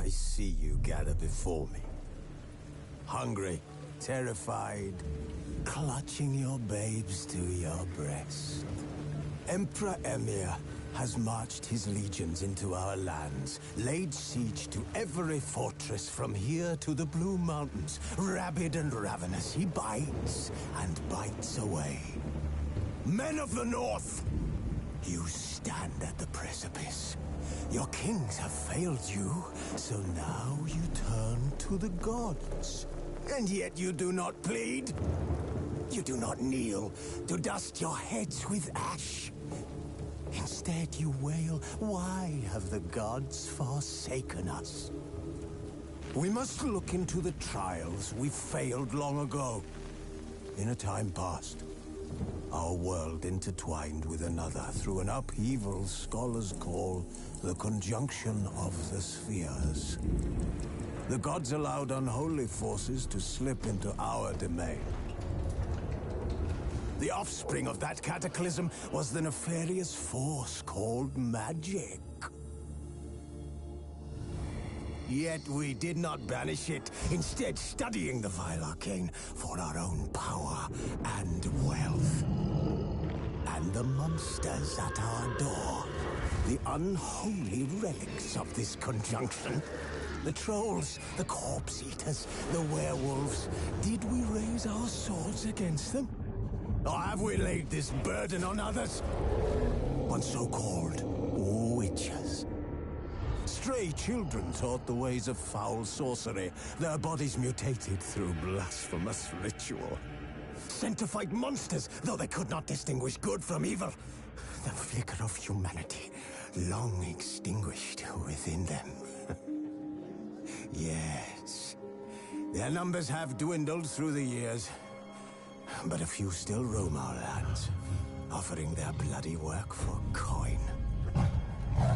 I see you gather before me. Hungry, terrified, clutching your babes to your breast. Emperor Emhyr has marched his legions into our lands, laid siege to every fortress from here to the Blue Mountains. Rabid and ravenous, he bites and bites away. Men of the North, you stand at the precipice. Your kings have failed you, so now you turn to the gods. And yet you do not plead. You do not kneel to dust your heads with ash. Instead you wail, why have the gods forsaken us? We must look into the trials we failed long ago. In a time past, our world intertwined with another through an upheaval scholars call the conjunction of the spheres. The gods allowed unholy forces to slip into our domain. The offspring of that cataclysm was the nefarious force called magic. Yet we did not banish it, instead studying the vile arcane for our own power and wealth. And the monsters at our door, the unholy relics of this conjunction. The trolls, the corpse eaters, the werewolves. Did we raise our swords against them? Or have we laid this burden on others? On so-called witches. Stray children taught the ways of foul sorcery, their bodies mutated through blasphemous ritual. Sent to fight monsters, though they could not distinguish good from evil. The flicker of humanity, long extinguished within them. Yes, their numbers have dwindled through the years. But a few still roam our lands, offering their bloody work for coin.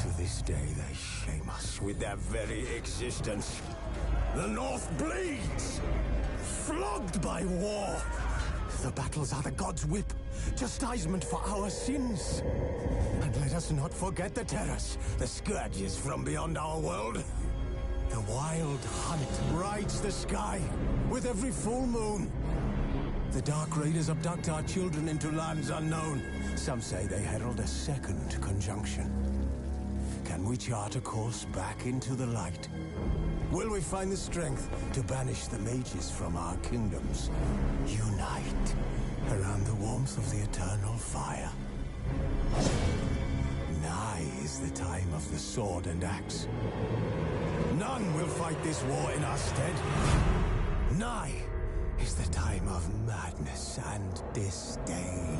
To this day, they shame us with their very existence. The North bleeds, flogged by war. The battles are the gods' whip, chastisement for our sins. And let us not forget the terrors, the scourges from beyond our world. The wild hunt rides the sky with every full moon. The Dark Raiders abduct our children into lands unknown. Some say they herald a second conjunction. Can we chart a course back into the light? Will we find the strength to banish the mages from our kingdoms? Unite around the warmth of the eternal fire. Nigh is the time of the sword and axe. None will fight this war in our stead. Nigh is the time of madness and disdain.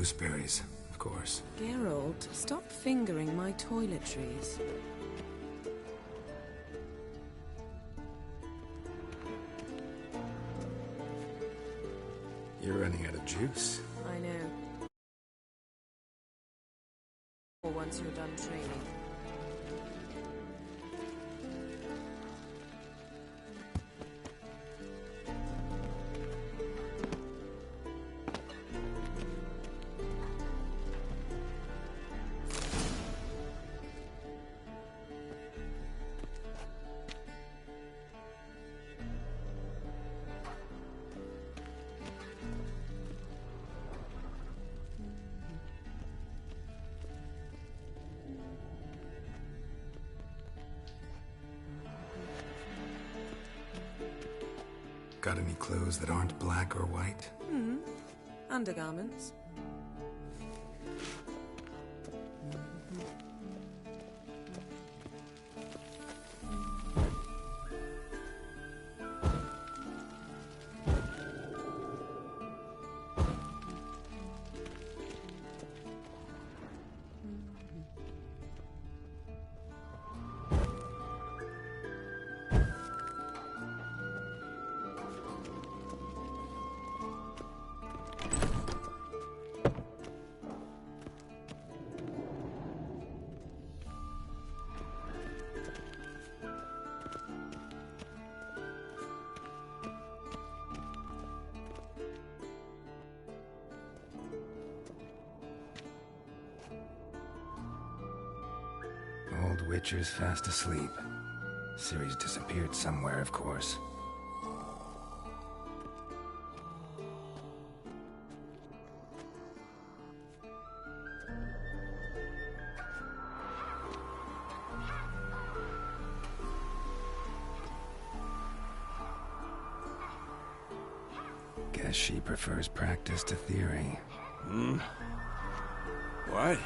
gooseberries, of course. Geralt, stop fingering my toiletries. You're running out of juice. I know. Or once you're done training. Got any clothes that aren't black or white? Undergarments. Old Witcher's fast asleep. Ciri's disappeared somewhere, of course. Guess she prefers practice to theory. What?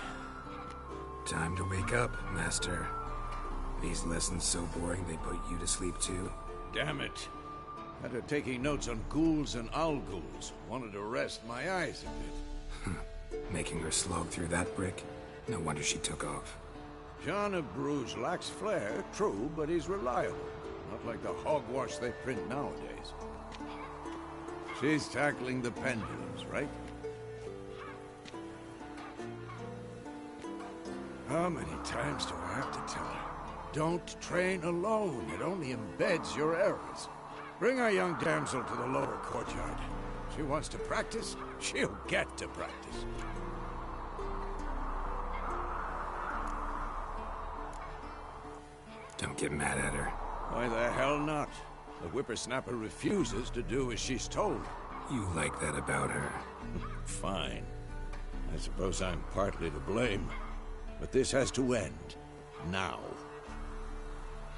Time to wake up, Master. These lessons so boring they put you to sleep too? Damn it. After taking notes on ghouls and Al-ghouls, wanted to rest my eyes a bit. Making her slog through that brick? No wonder she took off. John of Bruges lacks flair, true, but he's reliable. Not like the hogwash they print nowadays. She's tackling the pendulums, right? How many times do I have to tell her? Don't train alone. It only embeds your errors. Bring our young damsel to the lower courtyard. She wants to practice, she'll get to practice. Don't get mad at her. Why the hell not? The whippersnapper refuses to do as she's told. You like that about her. Fine. I suppose I'm partly to blame. But this has to end. Now.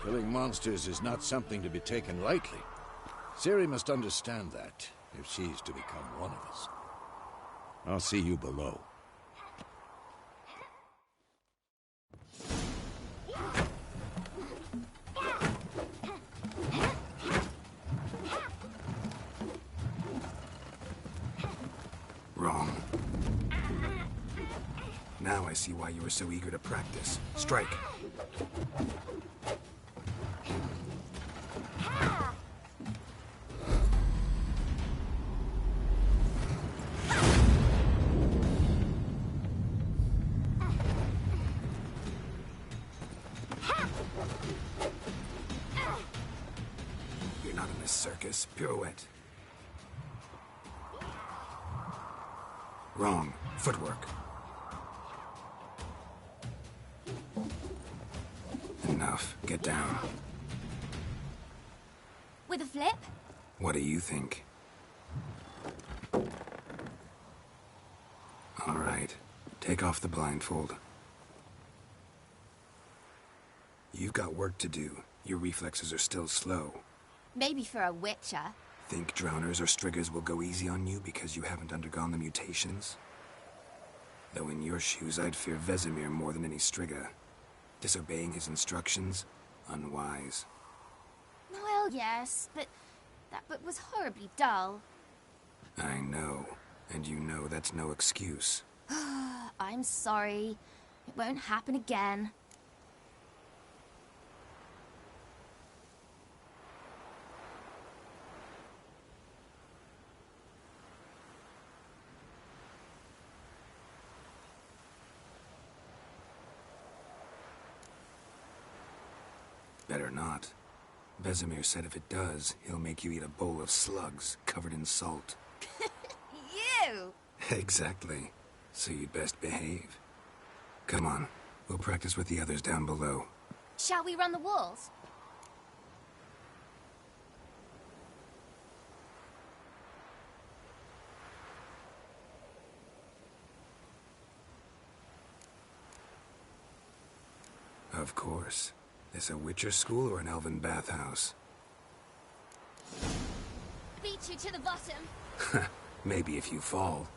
Killing monsters is not something to be taken lightly. Ciri must understand that, if she's to become one of us. I'll see you below. Wrong. Now I see why you were so eager to practice. Strike. You're not in this circus. Pirouette. Wrong. Footwork. Enough. Get down. With a flip? What do you think? All right. Take off the blindfold. You've got work to do. Your reflexes are still slow. Maybe for a witcher. Think drowners or striggers will go easy on you because you haven't undergone the mutations? Though in your shoes, I'd fear Vesemir more than any strigger. Disobeying his instructions? Unwise. Well, yes, but that book was horribly dull. I know. And you know that's no excuse. I'm sorry. It won't happen again. Better not. Vesemir said if it does, he'll make you eat a bowl of slugs covered in salt. You! Exactly. So you'd best behave. Come on, we'll practice with the others down below. Shall we run the walls? Of course. This a Witcher school or an elven bathhouse? Beat you to the bottom. Maybe if you fall.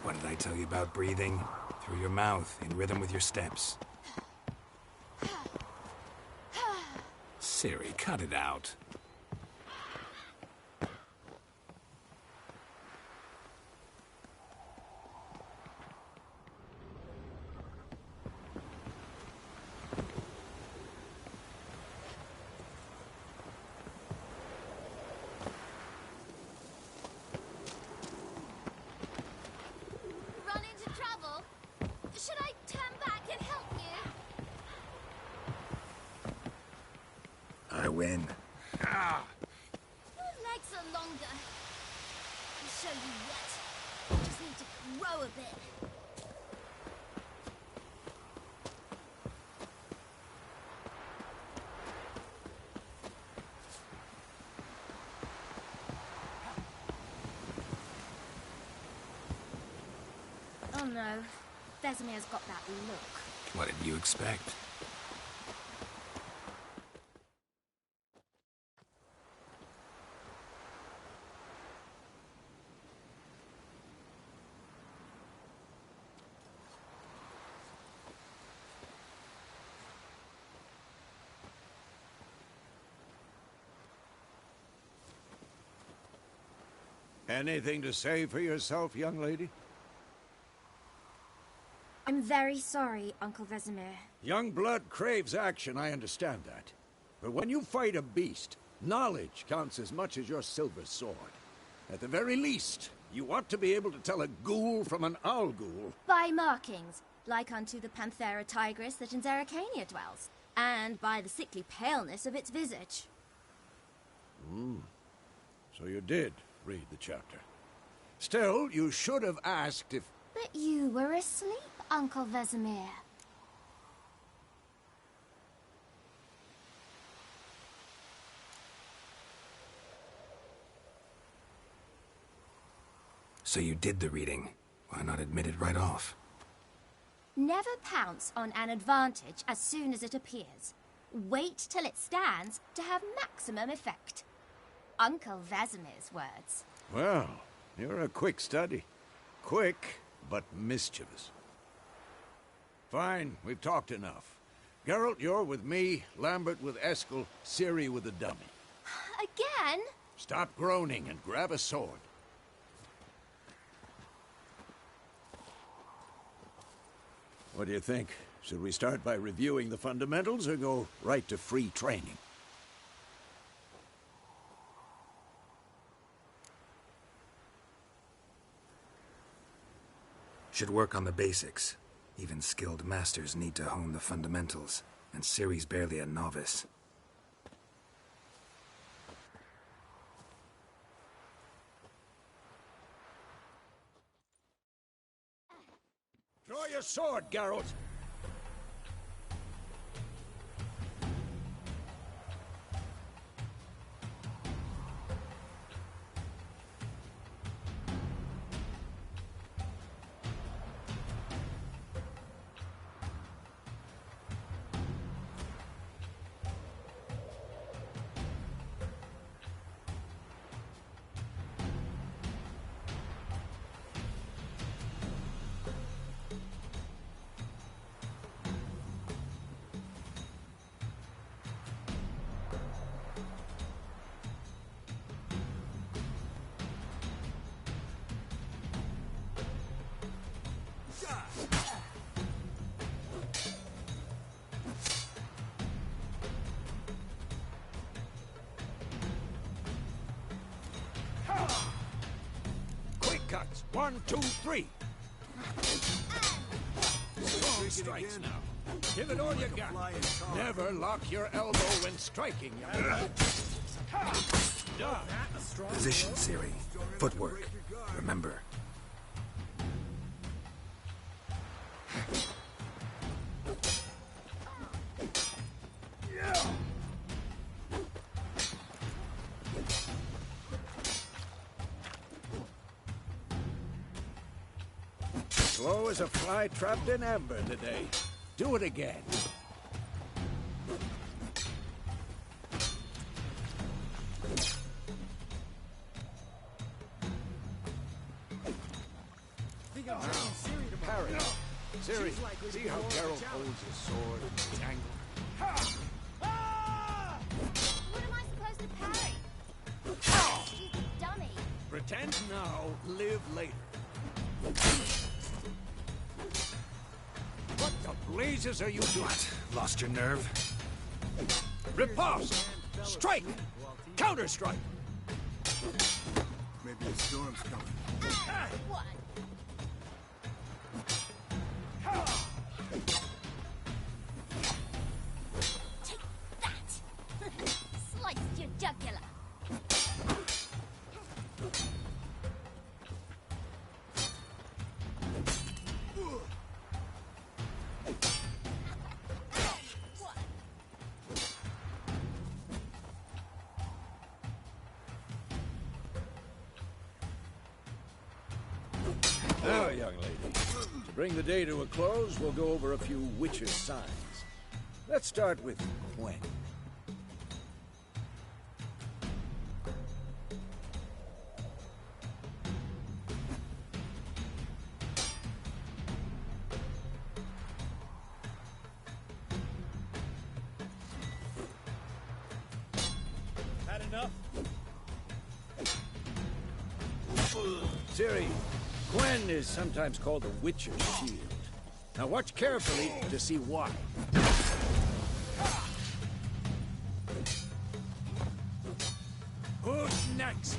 What did I tell you about breathing? Through your mouth, in rhythm with your steps. Ciri, cut it out. Run into trouble? Should I turn back and help you? I win. Your legs are longer. I'll show you yet. You just need to grow a bit. Oh no, Vesemir's got that look. What did you expect? Anything to say for yourself, young lady? I'm very sorry, Uncle Vesemir. Young blood craves action, I understand that. But when you fight a beast, knowledge counts as much as your silver sword. At the very least, you ought to be able to tell a ghoul from an owl ghoul. By markings, like unto the Panthera tigris that in Zerrikania dwells, and by the sickly paleness of its visage. So you did read the chapter. Still, you should have asked if... But you were asleep, Uncle Vesemir. So you did the reading. Why not admit it right off? Never pounce on an advantage as soon as it appears. Wait till it stands to have maximum effect. Uncle Vesemir's words. Well, you're a quick study. Quick, but mischievous. Fine, we've talked enough. Geralt, you're with me, Lambert with Eskel, Ciri with the dummy. Again? Stop groaning and grab a sword. What do you think? Should we start by reviewing the fundamentals or go right to free training? Should work on the basics. Even skilled masters need to hone the fundamentals, and Ciri's barely a novice. Draw your sword, Geralt! Quick cuts. 1, 2, 3. Strong strikes now. Give it all you got. Never lock your elbow when striking, young man. Position, Ciri. Footwork. Remember. Slow as a fly trapped in amber today. Do it again. Parry. Ciri, see how Geralt holds his sword and tangle? What am I supposed to parry? Stupid dummy. Pretend now, live later. What the blazes are you doing? What? Lost your nerve? Riposte! Strike! Counter-strike! Maybe a storm's coming. What? Take that! Sliced your jugular. Now, young lady, to bring the day to a close, we'll go over a few witches' signs. Let's start with Quen. Had enough? Ciri, Quen is sometimes called the Witcher's Shield. Now watch carefully to see why. Who's next?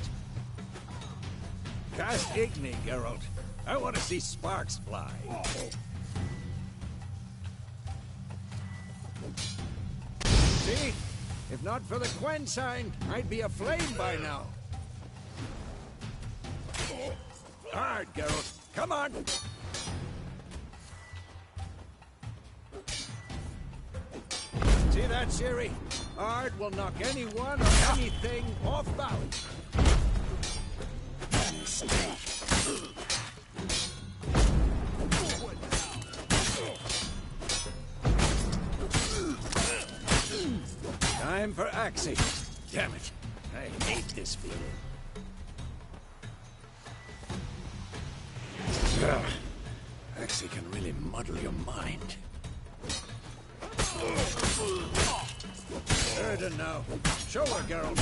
Cast Igni, Geralt. I want to see sparks fly. See? If not for the Quen sign, I'd be aflame by now. Hard, Geralt. Come on! See that, Ciri? Ard will knock anyone or anything off balance. Time for Axii. Damn it. I hate this feeling. Axii can really muddle your mind. Erden now. Show her, Geralt.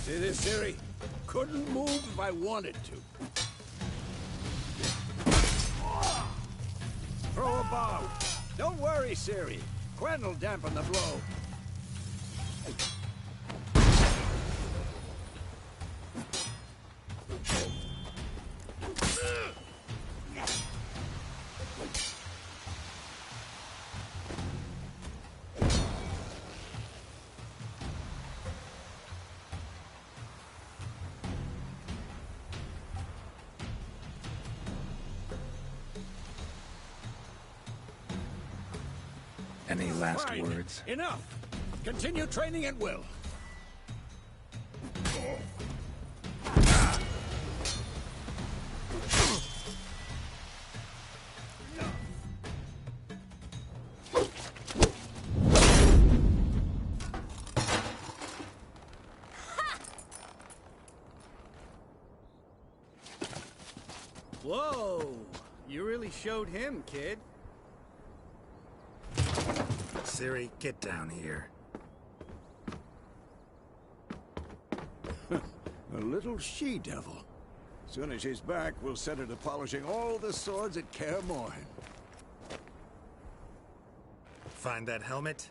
See this, Ciri? Couldn't move if I wanted to. Throw a bomb. Don't worry, Ciri. Quen will dampen the blow. Any last Fine. words? Enough. Continue training at will. Whoa! You really showed him, kid. Ciri, get down here. A little she-devil. Soon as she's back, we'll set her to polishing all the swords at Kaer Morhen. Find that helmet?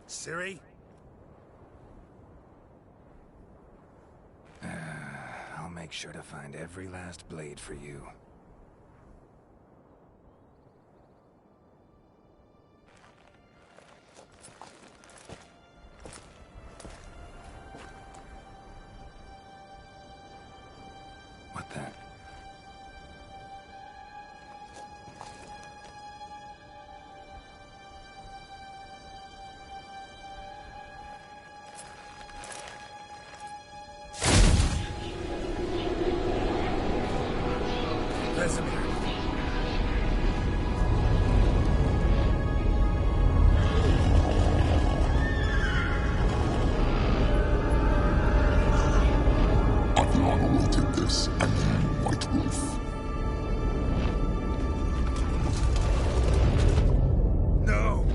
Ciri? I'll make sure to find every last blade for you. What the? Vesemir. Aviana awaited this, and then White Wolf. No!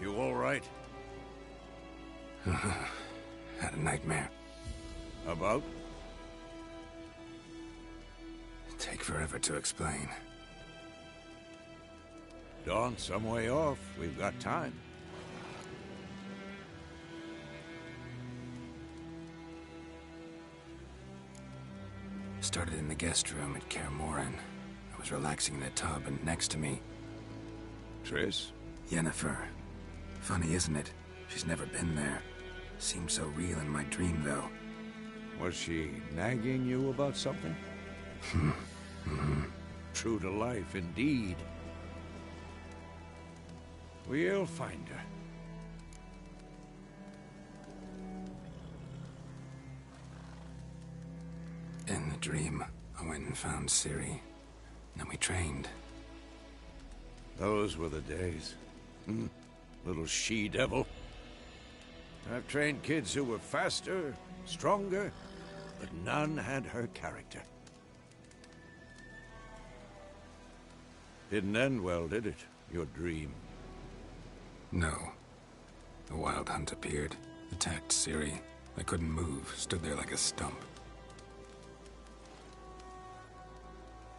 You all right? Had a nightmare. About? Take forever to explain. Dawn's some way off. We've got time. Started in the guest room at Kaer Morhen. I was relaxing in a tub, and next to me, Triss? Yennefer. Funny, isn't it? She's never been there. Seemed so real in my dream, though. Was she nagging you about something? True to life, indeed. We'll find her. In the dream, I went and found Ciri. Then we trained. Those were the days. Little she-devil. I've trained kids who were faster, stronger, but none had her character. Didn't end well, did it? Your dream? No. The Wild Hunt appeared, attacked Ciri. I couldn't move, stood there like a stump.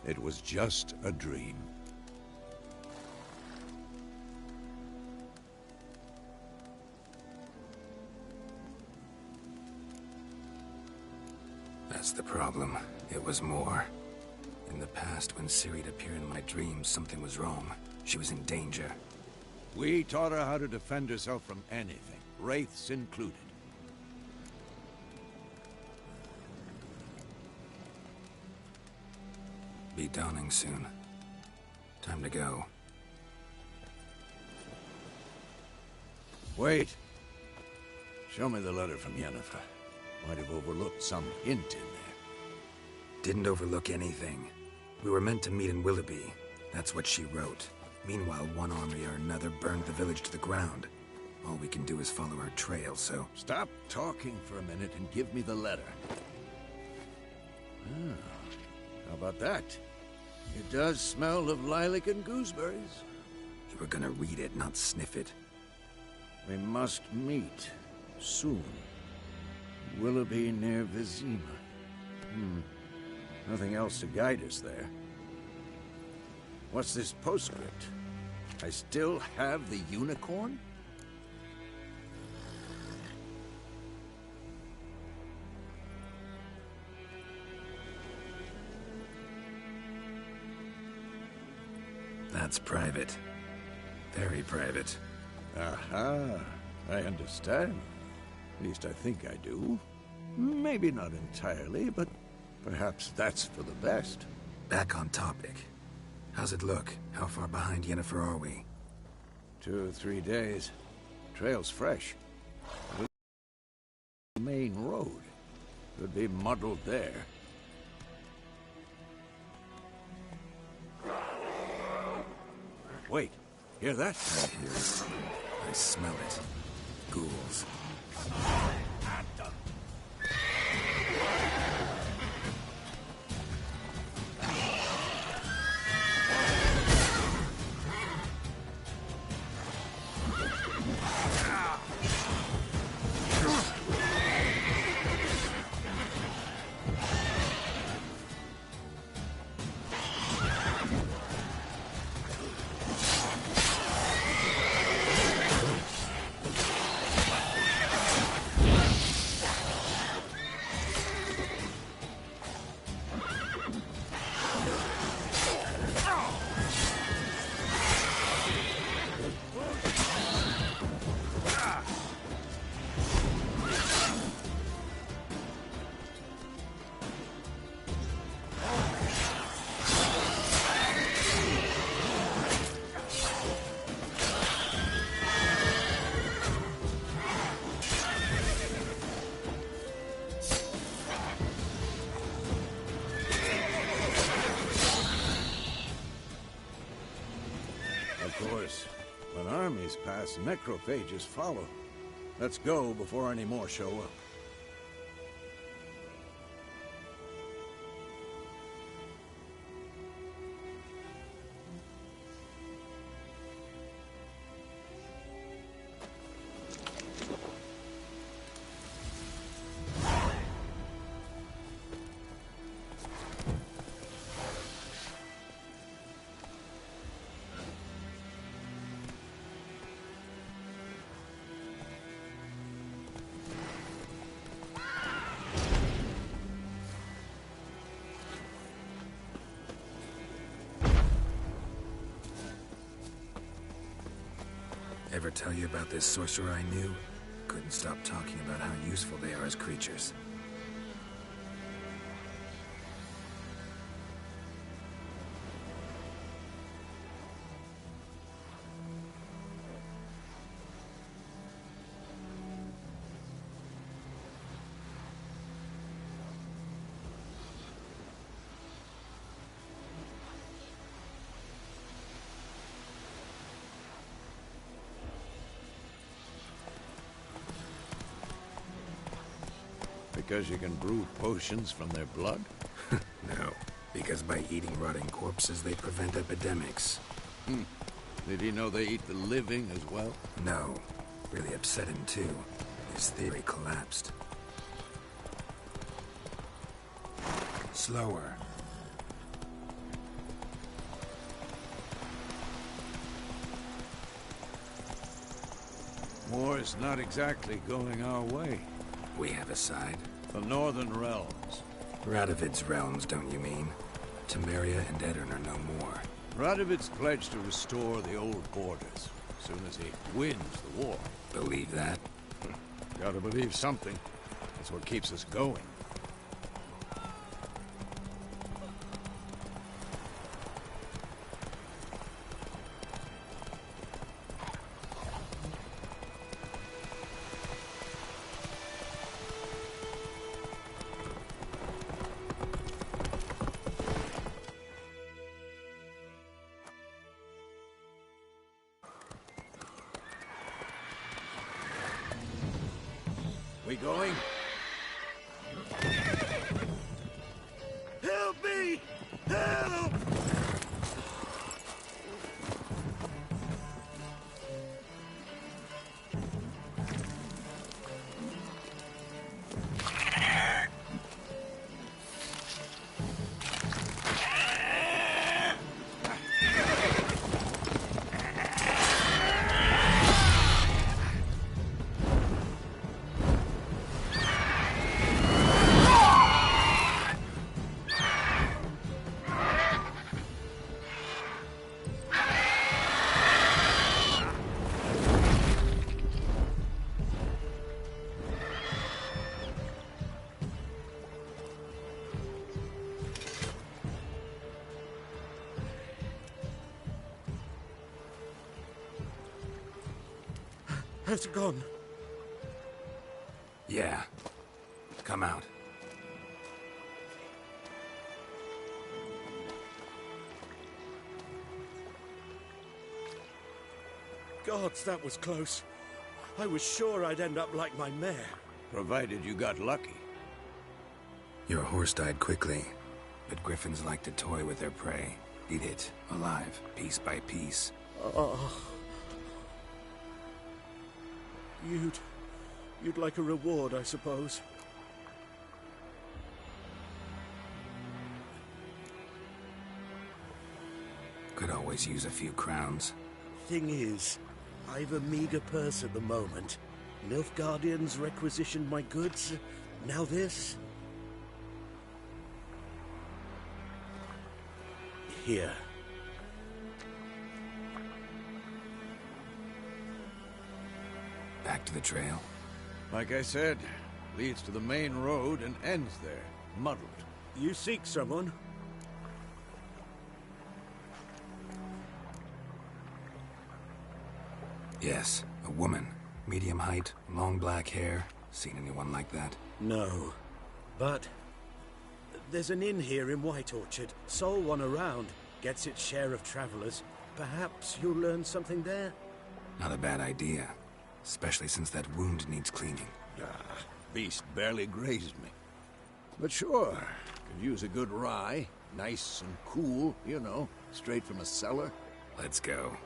It was just a dream. That's the problem. It was more. In the past, when Ciri'd appear in my dreams, something was wrong. She was in danger. We taught her how to defend herself from anything, wraiths included. Be dawning soon. Time to go. Wait. Show me the letter from Yennefer. Might have overlooked some hint in there. Didn't overlook anything. We were meant to meet in Willoughby. That's what she wrote. Meanwhile, one army or another burned the village to the ground. All we can do is follow her trail, so... Stop talking for a minute and give me the letter. How about that? It does smell of lilac and gooseberries. You were gonna read it, not sniff it. We must meet. Soon. Willoughby near Vizima. Nothing else to guide us there. What's this postscript? I still have the unicorn? That's private. Very private. Aha, I understand. At least I think I do. Maybe not entirely, but perhaps that's for the best. Back on topic. How's it look? How far behind Yennefer are we? 2 or 3 days. Trail's fresh. The main road. Could be muddled there. Wait, hear that? I hear it. I smell it. Ghouls. Of course, when armies pass, necrophages follow. Let's go before any more show up. Ever tell you about this sorcerer I knew? Couldn't stop talking about how useful they are as creatures. Because you can brew potions from their blood? No, because by eating rotting corpses, they prevent epidemics. Did he know they eat the living as well? No, really upset him too. His theory collapsed. Slower. War's not exactly going our way. We have a side. The Northern Realms. Radovid's realms, don't you mean? Temeria and Edirn are no more. Radovid's pledged to restore the old borders as soon as he wins the war. Believe that? Gotta believe something. That's what keeps us going. We going? Help me! Help! Has it gone? Yeah. Come out. Gods, that was close. I was sure I'd end up like my mare. Provided you got lucky. Your horse died quickly, but griffins like to toy with their prey. Eat it, alive, piece by piece. Oh. You'd like a reward, I suppose. Could always use a few crowns. Thing is, I've a meager purse at the moment. Nilfgaardians requisitioned my goods. Now this. Here. Back to the trail. Like I said, leads to the main road and ends there, muddled. You seek someone? Yes, a woman. Medium height, long black hair. Seen anyone like that? No. But there's an inn here in White Orchard. Sole one around. Gets its share of travelers. Perhaps you'll learn something there? Not a bad idea. Especially since that wound needs cleaning. Beast barely grazed me. But sure, could use a good rye. Nice and cool, you know, straight from a cellar. Let's go.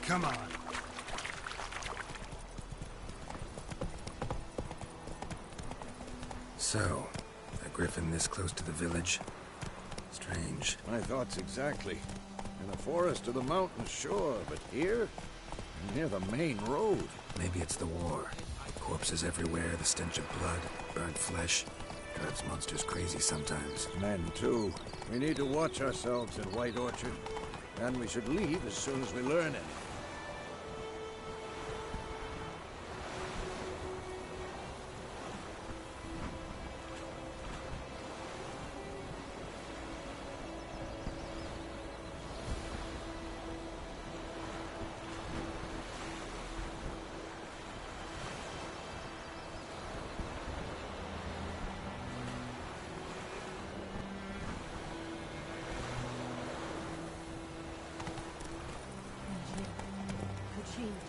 Come on. So, a griffin this close to the village? Strange. My thoughts exactly. In the forest or the mountains, sure, but here? Near the main road. Maybe it's the war. Corpses everywhere, the stench of blood, burnt flesh. Drives monsters crazy sometimes. Men, too. We need to watch ourselves in White Orchard. And we should leave as soon as we learn anything.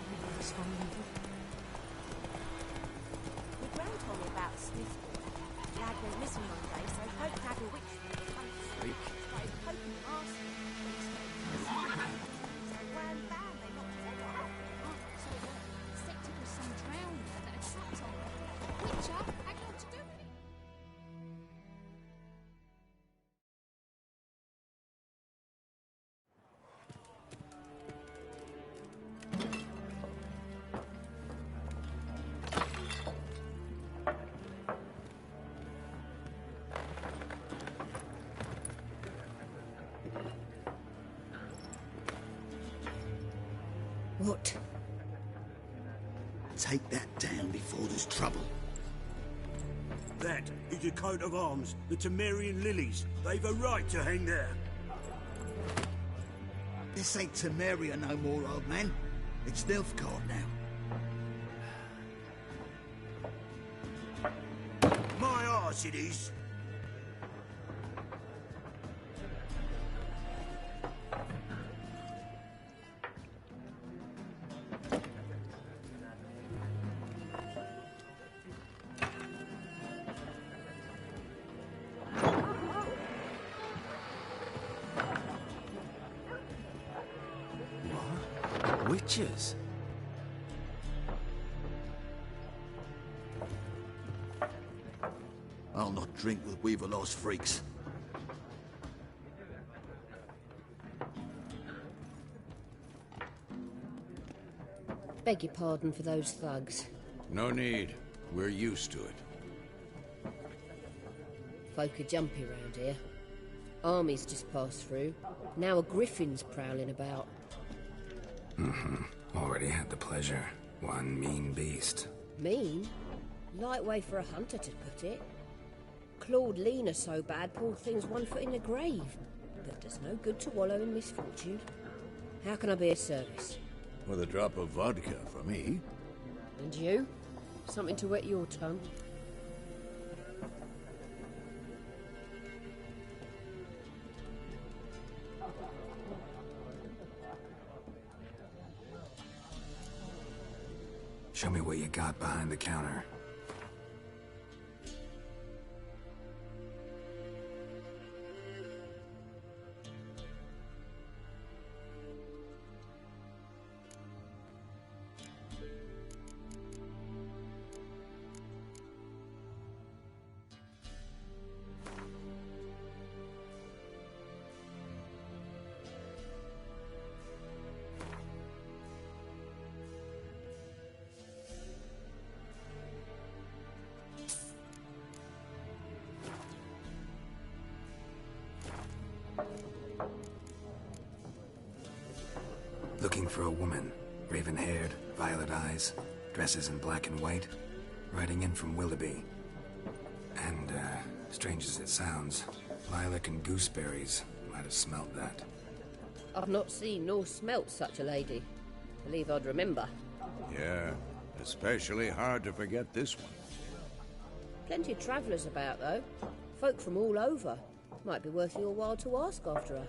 The Grand told me about Smith. Dad went missing one day, so Pope had a witch from the country. Started poking arse. So wham bam, they knocked his head off. So suspected was some drowner that had trapped on her. Witcher had naught to do with it. What? Take that down before there's trouble. That is a coat of arms, the Temerian lilies. They've a right to hang there. This ain't Temeria no more, old man. It's Nilfgaard now. My arse it is. Witches? I'll not drink with Weaverlaw's freaks. Beg your pardon for those thugs. No need. We're used to it. Folk are jumpy round here. Armies just passed through. Now a griffin's prowling about. Already had the pleasure. One mean beast. Mean? Light way for a hunter to put it. Clawed Lena so bad, poor thing's 1 foot in the grave. But does no good to wallow in misfortune. How can I be of service? With a drop of vodka for me. And you? Something to wet your tongue? Show me what you got behind the counter. Looking for a woman. Raven-haired, violet eyes, dresses in black and white, riding in from Willoughby. And, strange as it sounds, lilac and gooseberries might have smelled that. I've not seen nor smelt such a lady. Believe I'd remember. Yeah, especially hard to forget this one. Plenty of travellers about, though. Folk from all over. Might be worth your while to ask after her.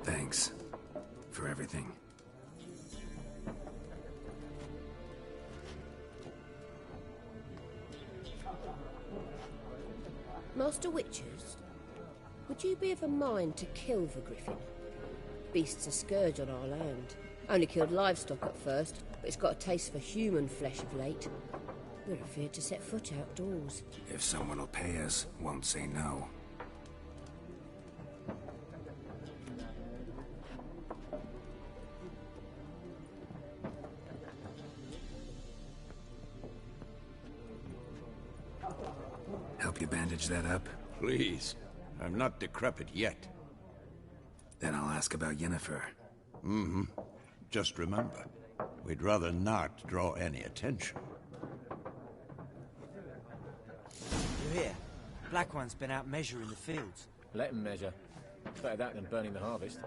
Thanks for everything. Master Witchers, would you be of a mind to kill the griffin? Beast's a scourge on our land. Only killed livestock at first, but it's got a taste for human flesh of late. We're afeard to set foot outdoors. If someone will pay us, won't say no. Help you bandage that up? Please. I'm not decrepit yet. Then I'll ask about Yennefer. Just remember, we'd rather not draw any attention. You hear? Black One's been out measuring the fields. Let him measure. Better that than burning the harvest.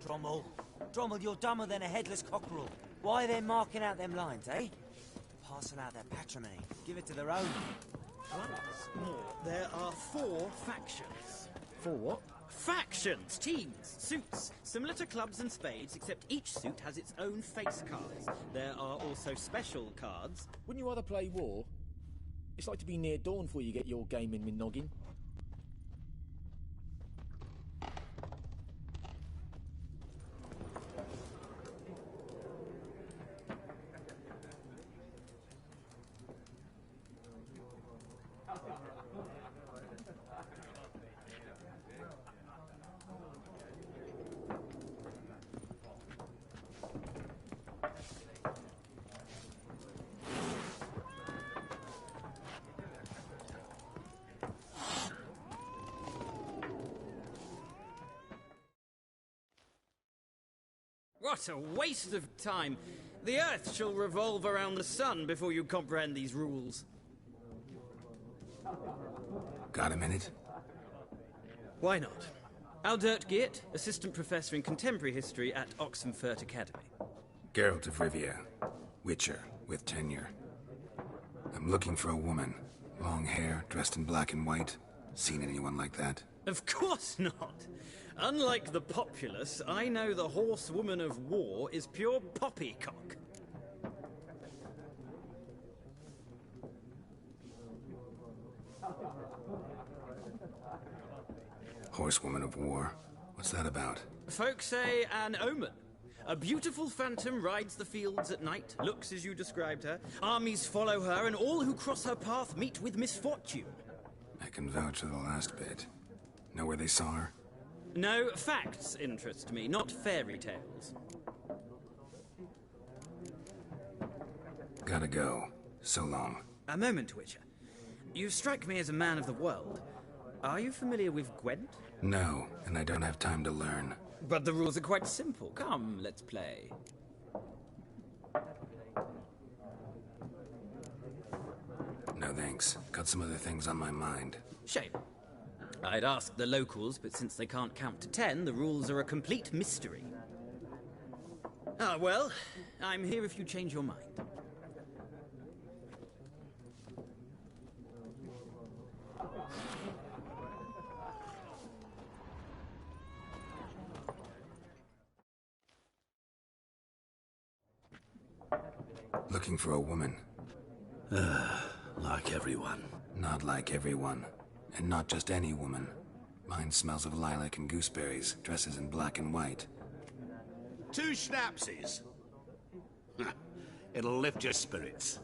Drommel. Drommel, you're dumber than a headless cockerel. Why are they marking out them lines, eh? Parcel out their patrimony. Give it to their own. Once more, there are 4 factions. 4 what? Factions, teams, suits, similar to clubs and spades, except each suit has its own face cards. There are also special cards. Wouldn't you rather play war? It's like to be near dawn before you get your game in with noggin. What a waste of time. The Earth shall revolve around the sun before you comprehend these rules. Got a minute? Why not? Aldert Geert, Assistant Professor in Contemporary History at Oxenfurt Academy. Geralt of Rivia. Witcher, with tenure. I'm looking for a woman. Long hair, dressed in black and white. Seen anyone like that? Of course not. Unlike the populace, I know the horsewoman of war is pure poppycock. Horsewoman of war? What's that about? Folk say an omen. A beautiful phantom rides the fields at night, looks as you described her. Armies follow her, and all who cross her path meet with misfortune. I can vouch for the last bit. Know where they saw her? No, facts interest me, not fairy tales. Gotta go. So long. A moment, Witcher. You strike me as a man of the world. Are you familiar with Gwent? No, and I don't have time to learn. But the rules are quite simple. Come, let's play. No thanks. Got some other things on my mind. Shame. I'd ask the locals, but since they can't count to 10, the rules are a complete mystery. Ah, well, I'm here if you change your mind. Looking for a woman. Like everyone. Not like everyone. And not just any woman. Mine smells of lilac and gooseberries, dresses in black and white. 2 schnapsies. It'll lift your spirits.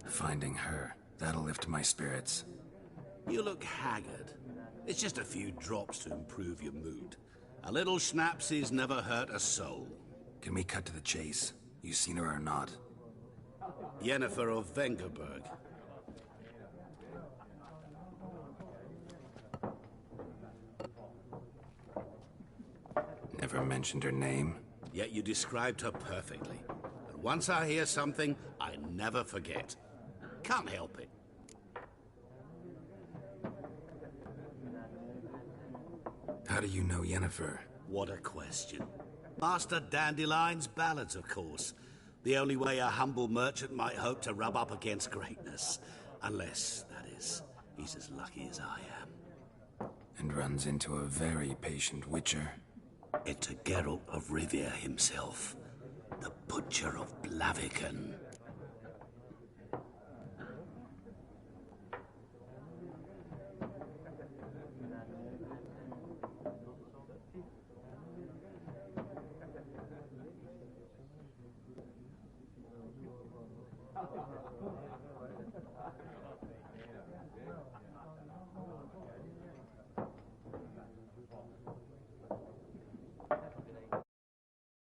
Finding her, that'll lift my spirits. You look haggard. It's just a few drops to improve your mood. A little schnapsies never hurt a soul. Can we cut to the chase? You seen her or not? Yennefer of Vengerberg. Never mentioned her name? Yet you described her perfectly. And once I hear something, I never forget. Can't help it. How do you know Yennefer? What a question. Master Dandelion's ballads, of course. The only way a humble merchant might hope to rub up against greatness. Unless, that is, he's as lucky as I am. And runs into a very patient witcher. It's Geralt of Rivia himself. The Butcher of Blaviken.